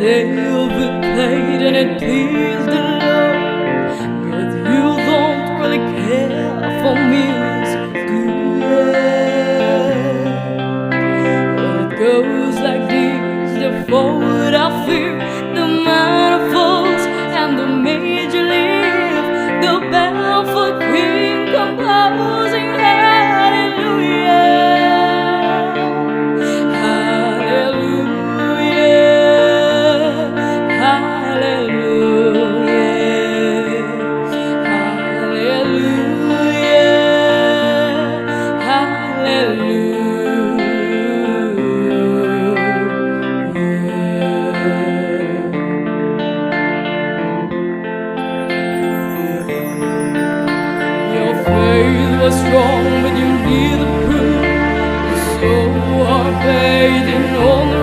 David played and it pleased the Lord, but you don't really care for music, do you? Well, it goes like this: the forward I fear, the minor falls, and the major lift, the barefoot queen composing hallelujah. Your faith was strong, but you needed proof. So are paid in honor.